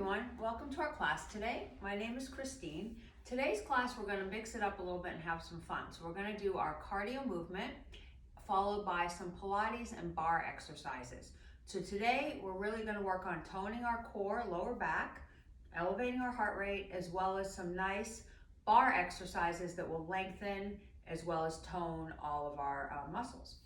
everyone, welcome to our class today. My name is Christine. Today's class we're going to mix it up a little bit and have some fun. So we're going to do our cardio movement followed by some Pilates and bar exercises. So today we're really going to work on toning our core, lower back, elevating our heart rate, as well as some nice bar exercises that will lengthen as well as tone all of our muscles.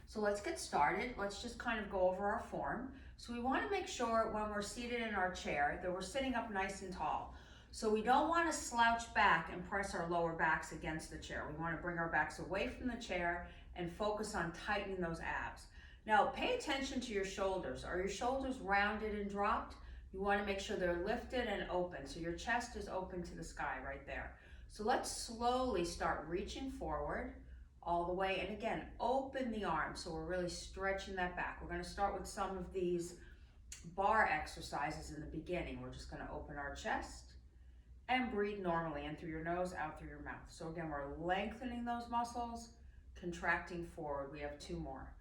So let's get started. Let's just kind of go over our form. So we want to make sure when we're seated in our chair that we're sitting up nice and tall. So we don't want to slouch back and press our lower backs against the chair. We want to bring our backs away from the chair and focus on tightening those abs. Now pay attention to your shoulders. Are your shoulders rounded and dropped? You want to make sure they're lifted and open. So your chest is open to the sky right there. So let's slowly start reaching forward all the way, and again, open the arms, so we're really stretching that back. We're going to start with some of these bar exercises in the beginning. We're just going to open our chest and breathe normally, in through your nose, out through your mouth. So again, we're lengthening those muscles, contracting forward. We have two more.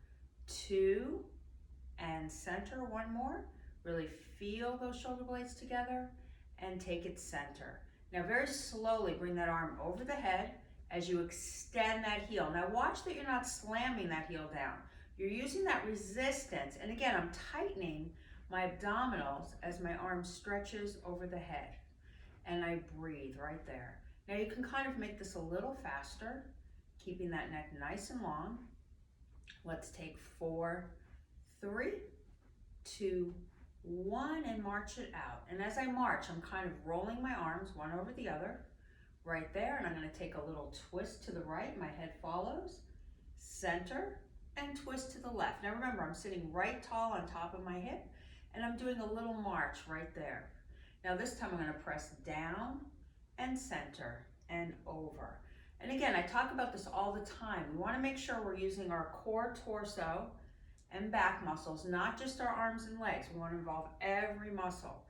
2, and center, 1 more. Really feel those shoulder blades together and take it center. Now very slowly bring that arm over the head as you extend that heel. Now watch that you're not slamming that heel down. You're using that resistance, and again, I'm tightening my abdominals as my arm stretches over the head, and I breathe right there. Now you can kind of make this a little faster, keeping that neck nice and long. Let's take 4, 3, 2, 1, and march it out. And as I march, I'm kind of rolling my arms one over the other, right there, and I'm going to take a little twist to the right, my head follows, center, and twist to the left. Now remember, I'm sitting right tall on top of my hip, and I'm doing a little march right there. Now this time I'm going to press down and center and over. And again, I talk about this all the time. We want to make sure we're using our core, torso, and back muscles, not just our arms and legs. We want to involve every muscle.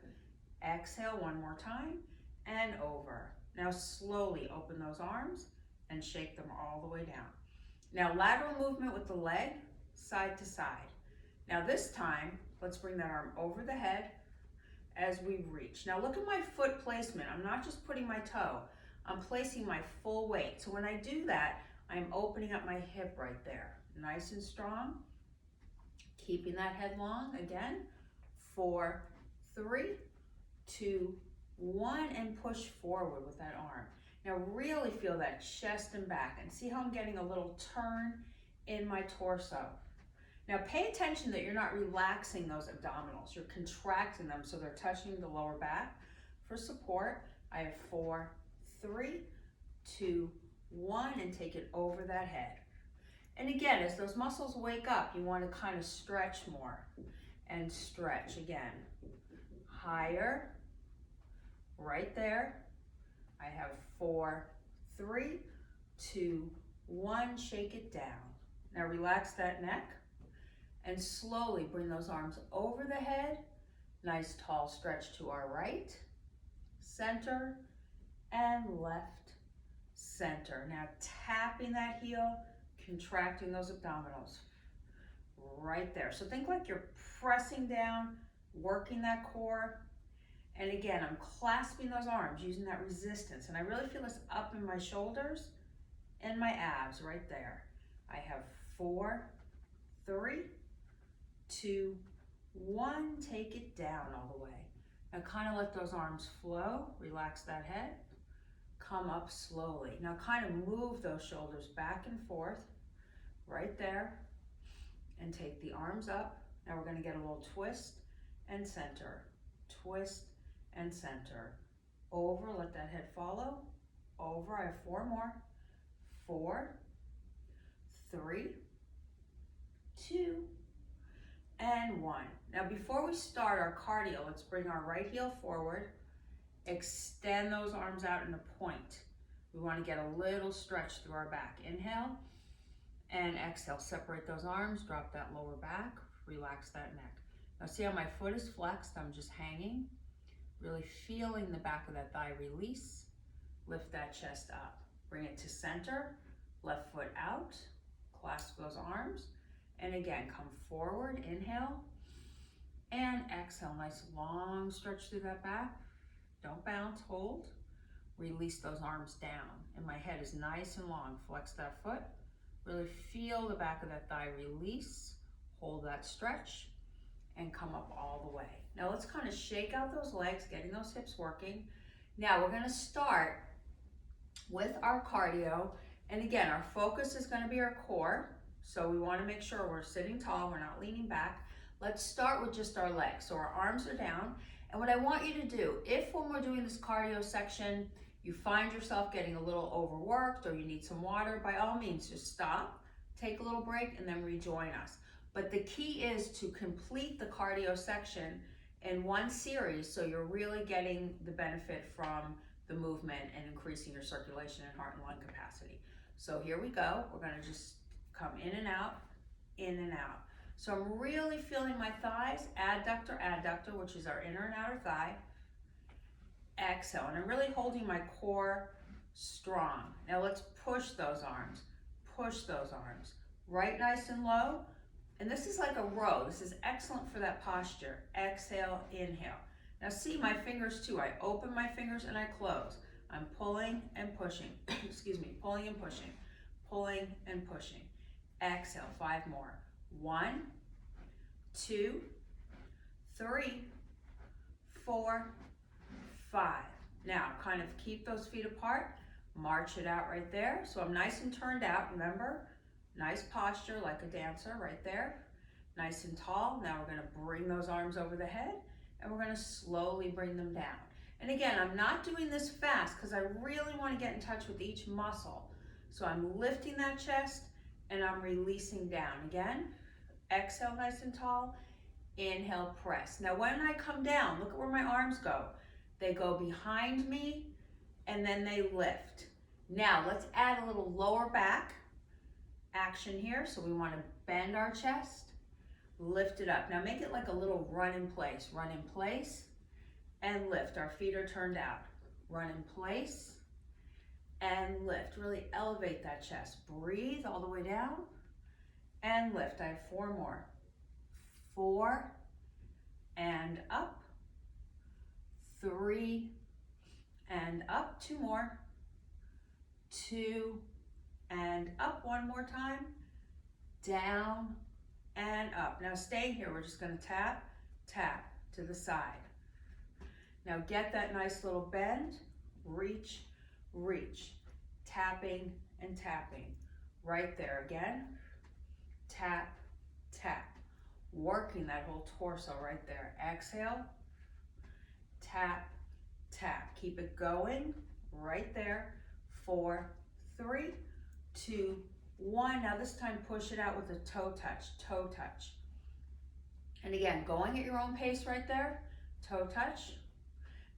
Exhale 1 more time and over. Now slowly open those arms and shake them all the way down. Now lateral movement with the leg, side to side. Now this time, let's bring that arm over the head as we reach. Now look at my foot placement. I'm not just putting my toe, I'm placing my full weight. So when I do that, I'm opening up my hip right there. Nice and strong. Keeping that head long. Again, 4, 3, 2, 1, and push forward with that arm. Now really feel that chest and back, and see how I'm getting a little turn in my torso. Now pay attention that you're not relaxing those abdominals. You're contracting them so they're touching the lower back. For support, I have 4, 3, 2, 1, and take it over that head. And again, as those muscles wake up, you want to kind of stretch more and stretch again. Higher, right there. I have 4, 3, 2, 1, shake it down. Now relax that neck and slowly bring those arms over the head. Nice tall stretch to our right, center, and left, center. Now tapping that heel, contracting those abdominals right there. So think like you're pressing down, working that core. And again, I'm clasping those arms, using that resistance. And I really feel this up in my shoulders and my abs right there. I have 4, 3, 2, 1, take it down all the way. Now kind of let those arms flow, relax that head, come up slowly. Now kind of move those shoulders back and forth, right there, and take the arms up. Now we're gonna get a little twist and center, twist and center. Over, let that head follow, over, I have 4 more. 4, 3, 2, and 1. Now before we start our cardio, let's bring our right heel forward, extend those arms out in a point. We want to get a little stretch through our back. Inhale and exhale, separate those arms, drop that lower back, relax that neck. Now see how my foot is flexed, I'm just hanging, really feeling the back of that thigh release, lift that chest up, bring it to center, left foot out, clasp those arms, and again, come forward, inhale, And exhale, nice long stretch through that back. Don't bounce, hold. Release those arms down. And my head is nice and long. Flex that foot. Really feel the back of that thigh release. Hold that stretch and come up all the way. Now let's kind of shake out those legs, getting those hips working. Now we're gonna start with our cardio. And again, our focus is gonna be our core. So we wanna make sure we're sitting tall, we're not leaning back. Let's start with just our legs. So our arms are down. And what I want you to do, if when we're doing this cardio section, you find yourself getting a little overworked or you need some water, by all means, just stop, take a little break, and then rejoin us. But the key is to complete the cardio section in one series so you're really getting the benefit from the movement and increasing your circulation and heart and lung capacity. So here we go. We're gonna just come in and out, in and out. So I'm really feeling my thighs, adductor, which is our inner and outer thigh. Exhale, and I'm really holding my core strong. Now let's push those arms, right nice and low. And this is like a row. This is excellent for that posture. Exhale, inhale. Now see my fingers too. I open my fingers and I close. I'm pulling and pushing, excuse me, pulling and pushing, pulling and pushing. Exhale, 5 more. 1, 2, 3, 4, 5. Now, kind of keep those feet apart, march it out right there. So I'm nice and turned out, remember? Nice posture like a dancer right there. Nice and tall. Now we're gonna bring those arms over the head and we're gonna slowly bring them down. And again, I'm not doing this fast because I really wanna get in touch with each muscle. So I'm lifting that chest and I'm releasing down. Again, exhale nice and tall, inhale, press. Now when I come down, look at where my arms go. They go behind me and then they lift. Now let's add a little lower back action here. So we want to bend our chest, lift it up. Now make it like a little run in place and lift. Our feet are turned out. Run in place and lift. Really elevate that chest. Breathe all the way down and lift. I have 4 more. 4 and up. 3 and up. 2 more. 2 and up. 1 more time. Down and up. Now staying here, we're just going to tap, tap to the side. Now get that nice little bend. Reach, reach. Tapping and tapping. Right there again. Tap, tap. Working that whole torso right there. Exhale. Tap, tap. Keep it going right there. 4, 3, 2, 1. Now this time push it out with a toe touch, toe touch. And again, going at your own pace right there. Toe touch.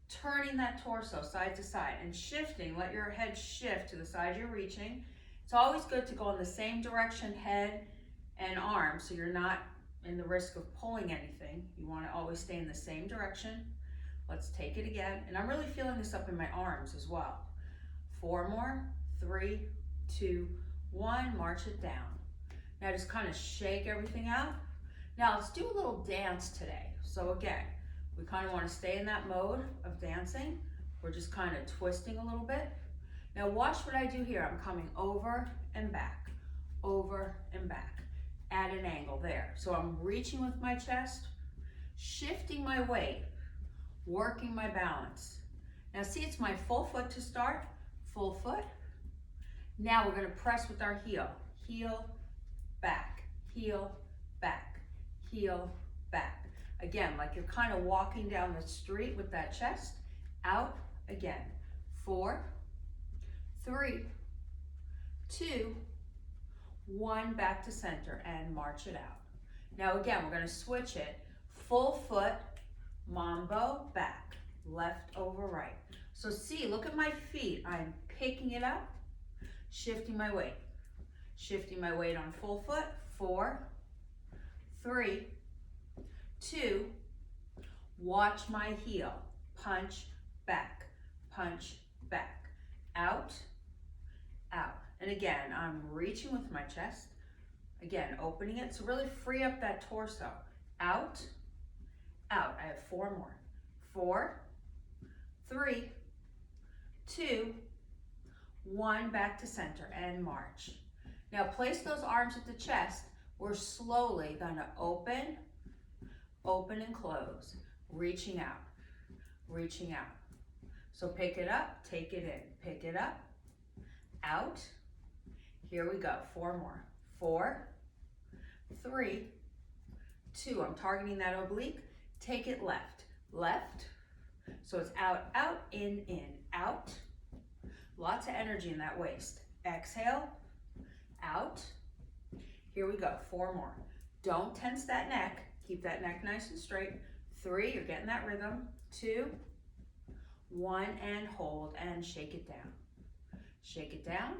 Turning that torso side to side and shifting. Let your head shift to the side you're reaching. It's always good to go in the same direction, head and arms, so you're not in the risk of pulling anything. You want to always stay in the same direction. Let's take it again. And I'm really feeling this up in my arms as well. 4 more. 3, 2, 1. March it down. Now just kind of shake everything out. Now let's do a little dance today. So again, we kind of want to stay in that mode of dancing. We're just kind of twisting a little bit. Now watch what I do here. I'm coming over and back at an angle there. So I'm reaching with my chest, shifting my weight, working my balance. Now see, it's my full foot to start, full foot. Now we're going to press with our heel. Heel, back, heel, back, heel, back. Again, like you're kind of walking down the street with that chest. Out again. 4, 3, 2, 1. Back to center and march it out. Now again, we're going to switch it. Full foot, mambo, back, left over right. So see, look at my feet. I'm picking it up, shifting my weight. Shifting my weight on full foot. 4, 3, 2, watch my heel. Punch, back, out, out. And again, I'm reaching with my chest. Again, opening it. So really free up that torso. Out, out. I have 4 more. 4, 3, 2, 1, back to center and march. Now place those arms at the chest. We're slowly gonna open, open and close, reaching out, reaching out. So pick it up, take it in, pick it up, out. Here we go, 4 more. 4, 3, 2, I'm targeting that oblique. Take it left, left. So it's out, out, in, out. Lots of energy in that waist. Exhale, out. Here we go, 4 more. Don't tense that neck. Keep that neck nice and straight. 3, you're getting that rhythm. 2, 1, and hold, and shake it down. Shake it down.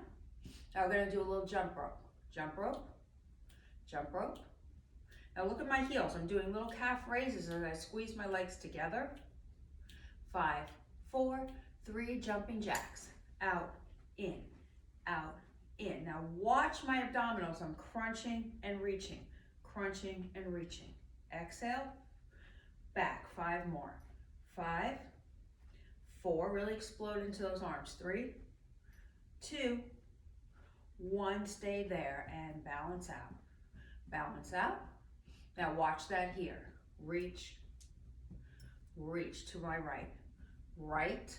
Now we're gonna do a little jump rope. Jump rope, jump rope. Now look at my heels. I'm doing little calf raises as I squeeze my legs together. 5, 4, 3, jumping jacks. Out, in, out, in. Now watch my abdominals. I'm crunching and reaching, crunching and reaching. Exhale, back, 5 more. 5, 4, really explode into those arms. 3, 2, 1, stay there and balance out. Balance out. Now watch that here. Reach, reach to my right. Right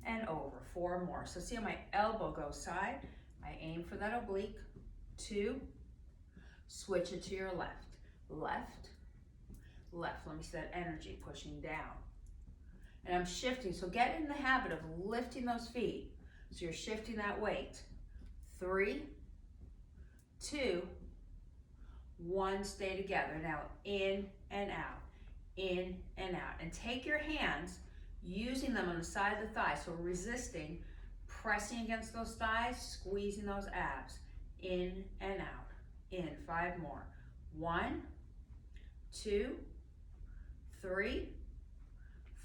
and over. 4 more. So see how my elbow goes side. I aim for that oblique. 2, switch it to your left. Left, left. Let me see that energy pushing down. And I'm shifting. So get in the habit of lifting those feet. So you're shifting that weight. 3, 2, 1, stay together. Now in and out, in and out. And take your hands, using them on the side of the thigh. So resisting, pressing against those thighs, squeezing those abs. In and out, in. 5 more. 1, 2, 3,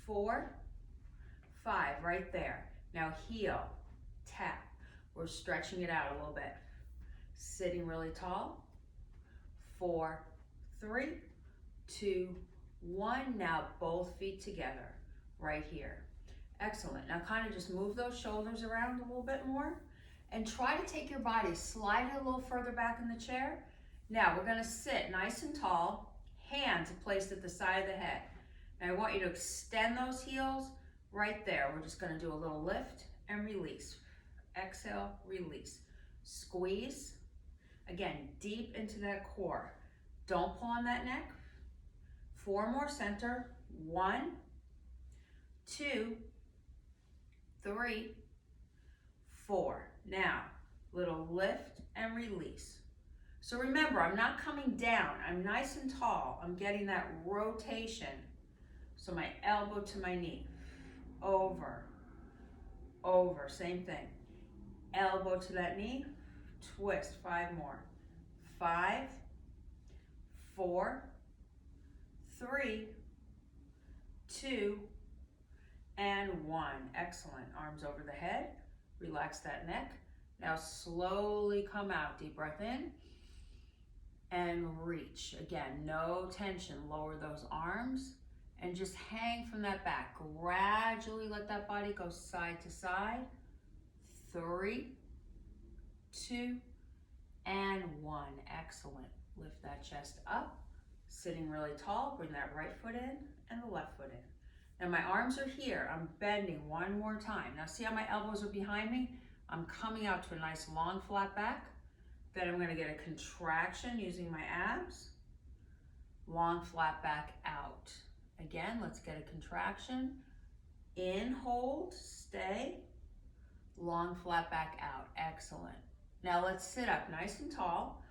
4, 5, right there. Now heel, tap. We're stretching it out a little bit. Sitting really tall. 4, 3, 2, 1. Now both feet together, right here. Excellent. Now kind of just move those shoulders around a little bit more and try to take your body, slide it a little further back in the chair. Now we're gonna sit nice and tall, hands placed at the side of the head. Now I want you to extend those heels right there. We're just gonna do a little lift and release. Exhale, release. Squeeze. Again, deep into that core. Don't pull on that neck. 4 more center. 1, 2, 3, 4. Now, little lift and release. So remember, I'm not coming down. I'm nice and tall. I'm getting that rotation. So my elbow to my knee. Over, over, same thing. Elbow to that knee, twist. 5 more. 5, 4, 3, 2, and 1. Excellent. Arms over the head. Relax that neck. Now slowly come out. Deep breath in and reach. Again, no tension. Lower those arms and just hang from that back. Gradually let that body go side to side. 3, 2, and 1. Excellent. Lift that chest up. Sitting really tall. Bring that right foot in and the left foot in. Now my arms are here. I'm bending 1 more time. Now see how my elbows are behind me? I'm coming out to a nice long flat back. Then I'm going to get a contraction using my abs. Long flat back out. Again, let's get a contraction. In, hold, stay. Long flat back out. Excellent. Now let's sit up nice and tall.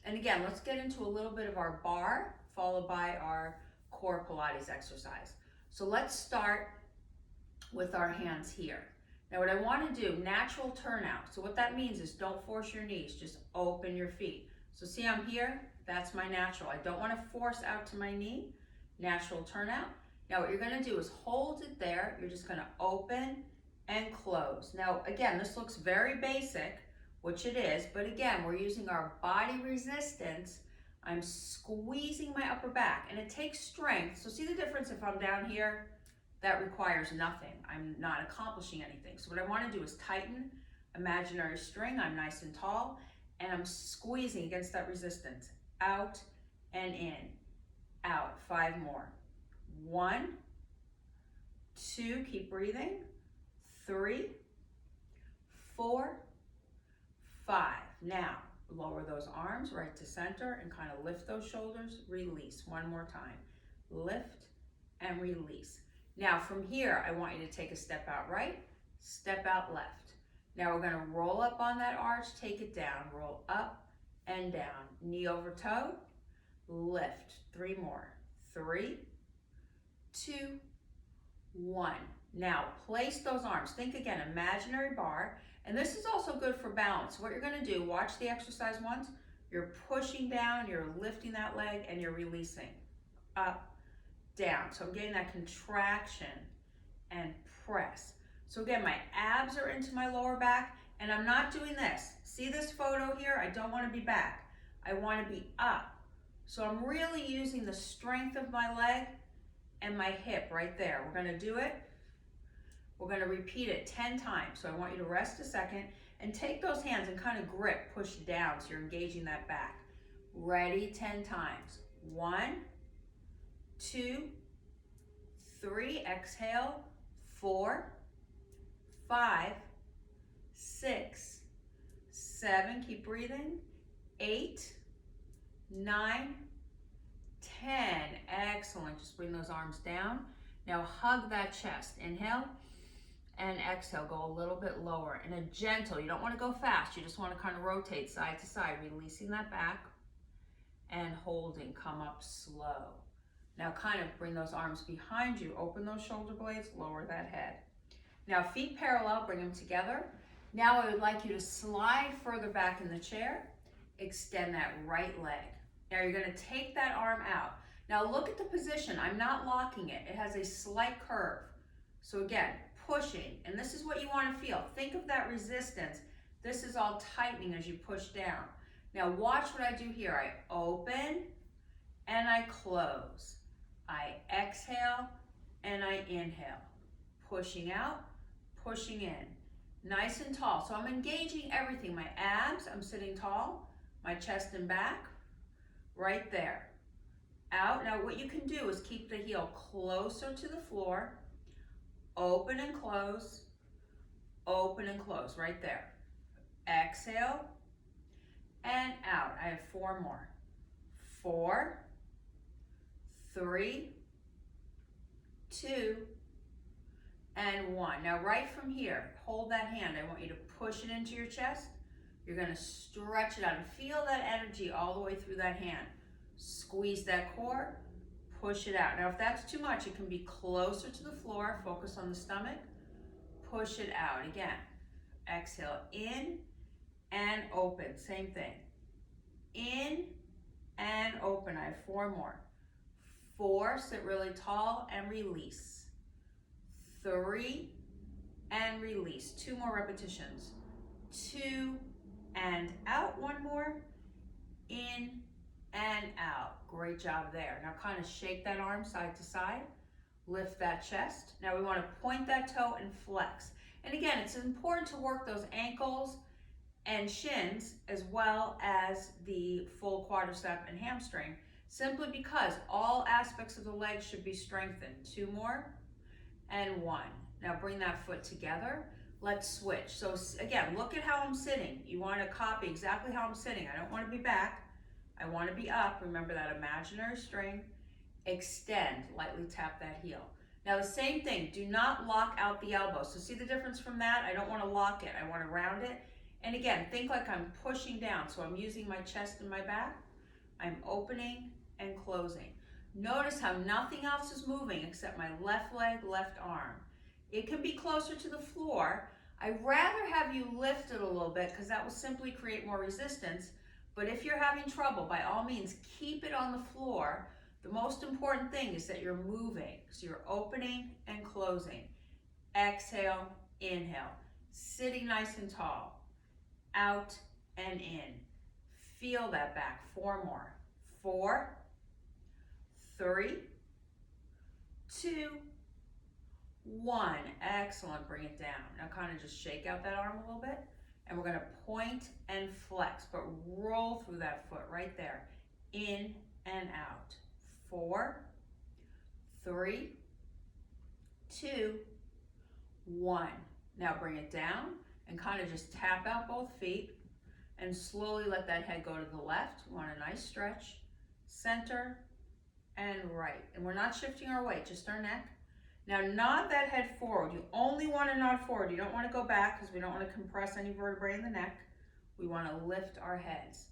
And again, let's get into a little bit of our bar, followed by our core Pilates exercise. So let's start with our hands here. Now what I want to do, natural turnout. So what that means is don't force your knees, just open your feet. So see I'm here, that's my natural. I don't want to force out to my knee, natural turnout. Now what you're going to do is hold it there. You're just going to open and close. Now again, this looks very basic, which it is, but again, we're using our body resistance I'm squeezing my upper back, and it takes strength. So see the difference if I'm down here? That requires nothing. I'm not accomplishing anything. So what I want to do is tighten, imaginary string. I'm nice and tall, and I'm squeezing against that resistance. Out and in, out. 5 more. 1, 2, keep breathing. 3, 4, 5. Now, lower those arms right to center and kind of lift those shoulders. Release. One more time. Lift and release. Now from here, I want you to take a step out right, step out left. Now we're going to roll up on that arch, take it down, roll up and down. Knee over toe, lift. 3 more. 3, 2, 1. Now place those arms. Think again, imaginary bar. And this is also good for balance. What you're going to do, watch the exercise once. You're pushing down, you're lifting that leg, and you're releasing. Up, down. So I'm getting that contraction and press. So again, my abs are into my lower back, and I'm not doing this. See this photo here? I don't want to be back. I want to be up. So I'm really using the strength of my leg and my hip right there. We're going to do it. We're going to repeat it 10 times. So I want you to rest a second and take those hands and kind of grip, push down so you're engaging that back. Ready? 10 times. 1, 2, 3, exhale. 4, 5, 6, 7, keep breathing. 8, 9, 10. Excellent. Just bring those arms down. Now hug that chest. Inhale and exhale. Go a little bit lower in a gentle, you don't want to go fast, you just want to kind of rotate side to side, releasing that back and holding. Come up slow. Now kind of bring those arms behind you, open those shoulder blades, lower that head. Now feet parallel, bring them together. Now I would like you to slide further back in the chair, extend that right leg. Now you're going to take that arm out. Now look at the position, I'm not locking it. It has a slight curve. So again, pushing, and this is what you want to feel. Think of that resistance. This is all tightening as you push down. Now watch what I do here. I open and I close. I exhale and I inhale. Pushing out, pushing in. Nice and tall. So I'm engaging everything. My abs, I'm sitting tall. My chest and back, right there. Out. Now what you can do is keep the heel closer to the floor. Open and close, right there. Exhale and out. I have 4 more. 4, 3, 2, and 1. Now right from here, hold that hand. I want you to push it into your chest. You're going to stretch it out and feel that energy all the way through that hand. Squeeze that core. Push it out. Now if that's too much, it can be closer to the floor. Focus on the stomach. Push it out. Again, exhale in and open. Same thing. In and open. I have 4 more. 4, sit really tall and release. 3 and release. 2 more repetitions. 2 and out. 1 more. In and out. Great job there. Now kind of shake that arm side to side. Lift that chest. Now we want to point that toe and flex. And again, it's important to work those ankles and shins as well as the full quadricep and hamstring, simply because all aspects of the leg should be strengthened. 2 more and 1. Now bring that foot together. Let's switch. So again, look at how I'm sitting. You want to copy exactly how I'm sitting. I don't want to be back. I want to be up. Remember that imaginary string. Extend, lightly tap that heel. Now the same thing, do not lock out the elbow. So see the difference from that? I don't want to lock it, I want to round it. And again, think like I'm pushing down. So I'm using my chest and my back. I'm opening and closing. Notice how nothing else is moving except my left leg, left arm. It can be closer to the floor. I'd rather have you lift it a little bit because that will simply create more resistance. But if you're having trouble, by all means, keep it on the floor. The most important thing is that you're moving. So you're opening and closing. Exhale, inhale. Sitting nice and tall. Out and in. Feel that back. 4 more. 4, 3, 2, 1. Excellent. Bring it down. Now kind of just shake out that arm a little bit. And we're going to point and flex, but roll through that foot right there. In and out. 4, 3, 2, 1. Now bring it down and kind of just tap out both feet and slowly let that head go to the left. We want a nice stretch. Center and right. And we're not shifting our weight, just our neck. Now nod that head forward. You only want to nod forward. You don't want to go back because we don't want to compress any vertebrae in the neck. We want to lift our heads.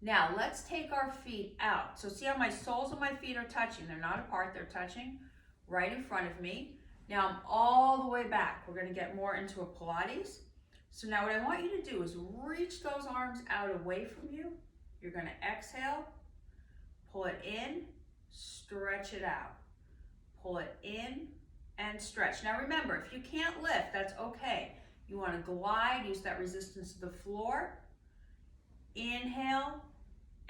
Now let's take our feet out. So see how my soles of my feet are touching. They're not apart, they're touching right in front of me. Now I'm all the way back. We're going to get more into a Pilates. So now what I want you to do is reach those arms out away from you. You're going to exhale, pull it in, stretch it out. Pull it in and stretch. Now remember, if you can't lift, that's okay. You want to glide, use that resistance to the floor. Inhale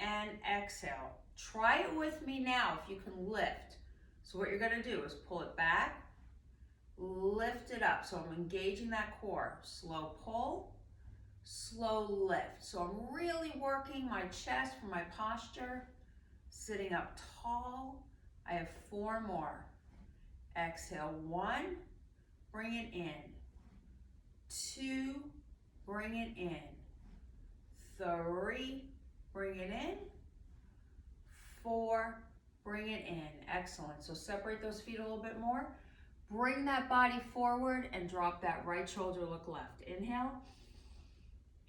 and exhale. Try it with me now if you can lift. So what you're going to do is pull it back, lift it up. So I'm engaging that core. Slow pull, slow lift. So I'm really working my chest for my posture. Sitting up tall. I have 4 more. Exhale, 1, bring it in. 2, bring it in. 3, bring it in. 4, bring it in. Excellent. So separate those feet a little bit more. Bring that body forward and drop that right shoulder, look left. Inhale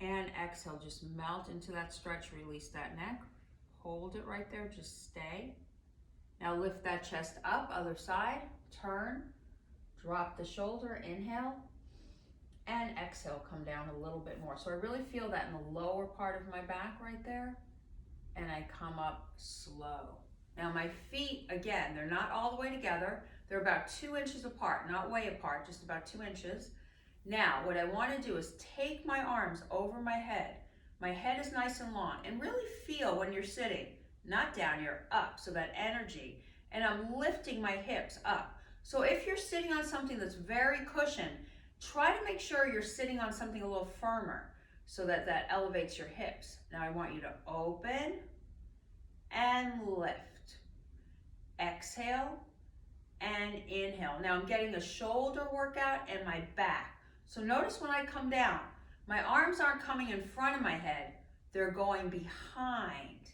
and exhale. Just melt into that stretch, release that neck. Hold it right there, just stay. Now lift that chest up, other side, turn, drop the shoulder, inhale, and exhale, come down a little bit more. So I really feel that in the lower part of my back right there, and I come up slow. Now my feet, again, they're not all the way together. They're about 2 inches apart, not way apart, just about 2 inches. Now what I want to do is take my arms over my head. My head is nice and long, and really feel when you're sitting, not down, you're up, so that energy. And I'm lifting my hips up. So if you're sitting on something that's very cushioned, try to make sure you're sitting on something a little firmer so that that elevates your hips. Now I want you to open and lift. Exhale and inhale. Now I'm getting a shoulder workout and my back. So notice when I come down, my arms aren't coming in front of my head, they're going behind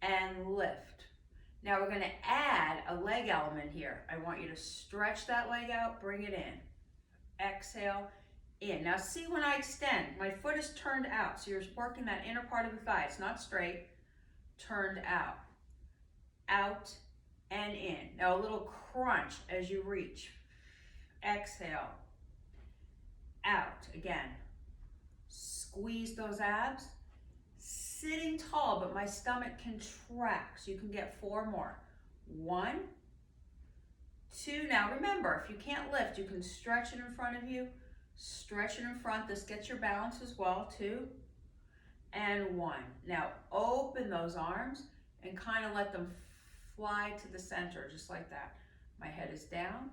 and lift. Now we're going to add a leg element here. I want you to stretch that leg out, bring it in. Exhale, in. Now see when I extend, my foot is turned out, so you're working that inner part of the thigh. It's not straight, turned out. Out and in. Now a little crunch as you reach. Exhale, out. Again. Squeeze those abs. Sitting tall, but my stomach contracts. You can get 4 more. 1, 2. Now remember, if you can't lift, you can stretch it in front of you. Stretch it in front. This gets your balance as well. 2 and 1. Now open those arms and kind of let them fly to the center, just like that. My head is down.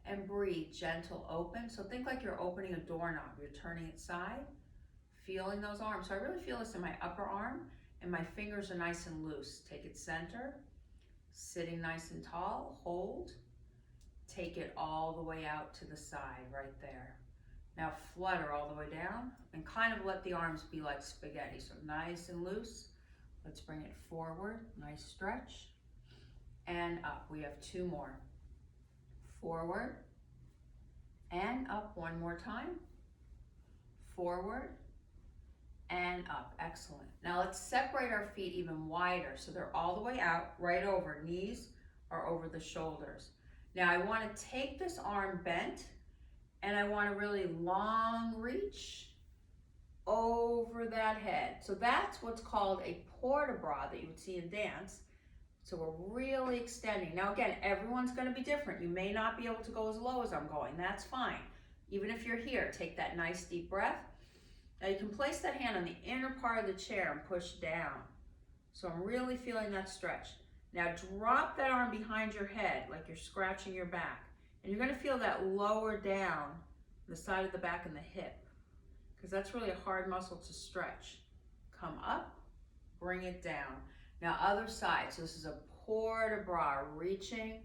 And breathe, gentle open. So think like you're opening a doorknob. You're turning it side, feeling those arms. So I really feel this in my upper arm, and my fingers are nice and loose. Take it center, sitting nice and tall, hold. Take it all the way out to the side, right there. Now flutter all the way down, and kind of let the arms be like spaghetti. So nice and loose. Let's bring it forward, nice stretch, and up. We have 2 more. Forward and up. 1 more time. Forward and up. Excellent. Now let's separate our feet even wider so they're all the way out, right over. Knees are over the shoulders. Now I want to take this arm bent and I want to really long reach over that head. So that's what's called a port-a-bras that you would see in dance. So we're really extending. Now again, everyone's going to be different. You may not be able to go as low as I'm going. That's fine. Even if you're here, take that nice deep breath. Now you can place that hand on the inner part of the chair and push down. So I'm really feeling that stretch. Now drop that arm behind your head like you're scratching your back. And you're gonna feel that lower down the side of the back and the hip, because that's really a hard muscle to stretch. Come up, bring it down. Now other side, so this is a port de bras, reaching,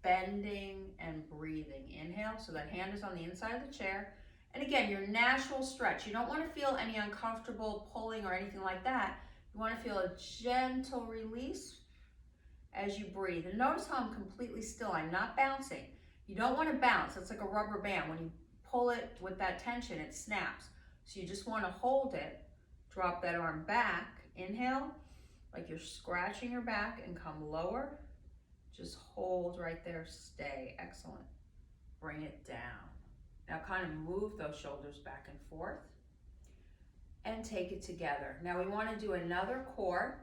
bending, and breathing. Inhale, so that hand is on the inside of the chair. And again, your natural stretch. You don't want to feel any uncomfortable pulling or anything like that. You want to feel a gentle release as you breathe. And notice how I'm completely still. I'm not bouncing. You don't want to bounce. It's like a rubber band. When you pull it with that tension, it snaps. So you just want to hold it. Drop that arm back. Inhale, like you're scratching your back, and come lower. Just hold right there. Stay. Excellent. Bring it down. Now kind of move those shoulders back and forth and take it together. Now we want to do another core.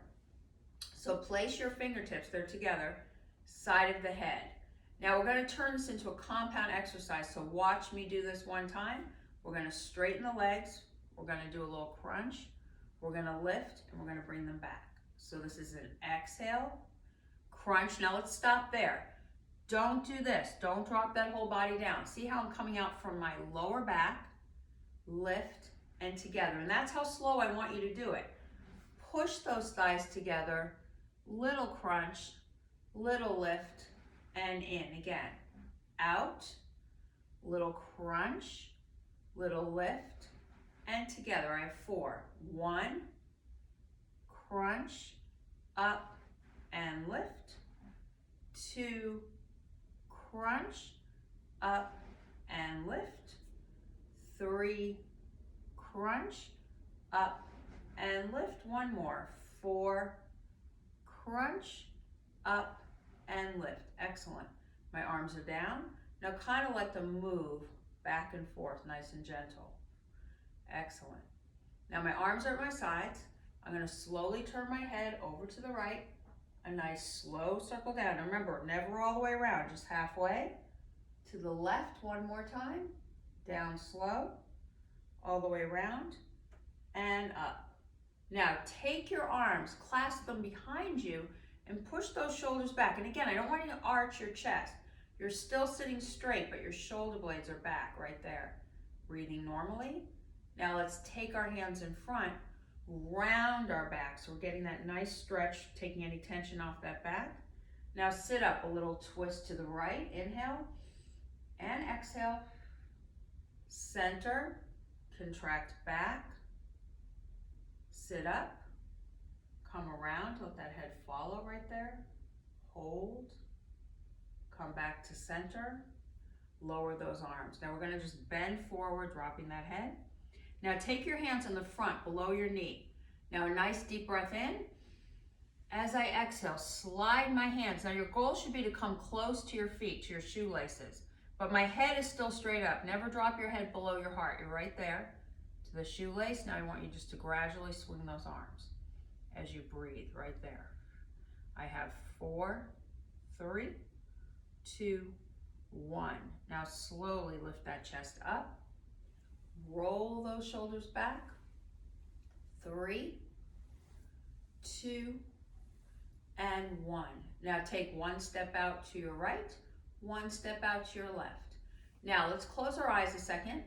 So place your fingertips, they're together, side of the head. Now we're going to turn this into a compound exercise. So watch me do this one time. We're going to straighten the legs. We're going to do a little crunch. We're going to lift and we're going to bring them back. So this is an exhale, crunch. Now let's stop there. Don't do this. Don't drop that whole body down. See how I'm coming out from my lower back, lift, and together. And that's how slow I want you to do it. Push those thighs together, little crunch, little lift, and in. Again, out, little crunch, little lift, and together. I have 4. 1, crunch, up, and lift. 2, crunch, up, and lift. 3, crunch, up, and lift. 1 more. 4, crunch, up, and lift. Excellent. My arms are down. Now kind of let them move back and forth, nice and gentle. Excellent. Now my arms are at my sides. I'm going to slowly turn my head over to the right. A nice slow circle down. Now remember, never all the way around, just halfway. To the left, 1 more time. Down slow, all the way around, and up. Now take your arms, clasp them behind you, and push those shoulders back. And again, I don't want you to arch your chest. You're still sitting straight, but your shoulder blades are back right there. Breathing normally. Now let's take our hands in front, round our back, so we're getting that nice stretch, taking any tension off that back. Now sit up, a little twist to the right. Inhale and exhale. Center, contract back, sit up, come around, let that head follow right there, hold, come back to center, lower those arms. Now we're going to just bend forward, dropping that head. Now take your hands in the front, below your knee. Now a nice deep breath in. As I exhale, slide my hands. Now your goal should be to come close to your feet, to your shoelaces. But my head is still straight up. Never drop your head below your heart. You're right there to the shoelace. Now I want you just to gradually swing those arms as you breathe right there. I have 4, 3, 2, 1. Now slowly lift that chest up. Roll those shoulders back. 3, 2, and 1. Now take 1 step out to your right, 1 step out to your left. Now let's close our eyes a second.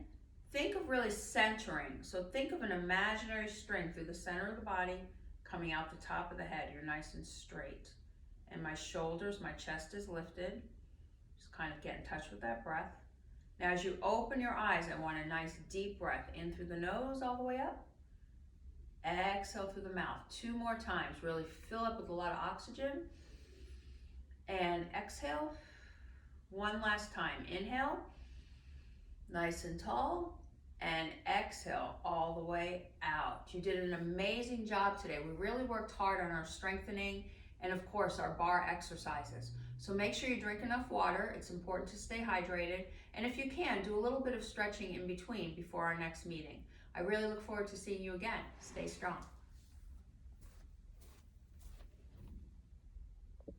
Think of really centering. So think of an imaginary string through the center of the body, coming out the top of the head. You're nice and straight. And my shoulders, my chest is lifted. Just kind of get in touch with that breath. Now as you open your eyes, I want a nice deep breath in through the nose all the way up. Exhale through the mouth 2 more times. Really fill up with a lot of oxygen. And exhale 1 last time. Inhale, nice and tall, and exhale all the way out. You did an amazing job today. We really worked hard on our strengthening and of course our bar exercises. So make sure you drink enough water. It's important to stay hydrated. And if you can, do a little bit of stretching in between before our next meeting. I really look forward to seeing you again. Stay strong.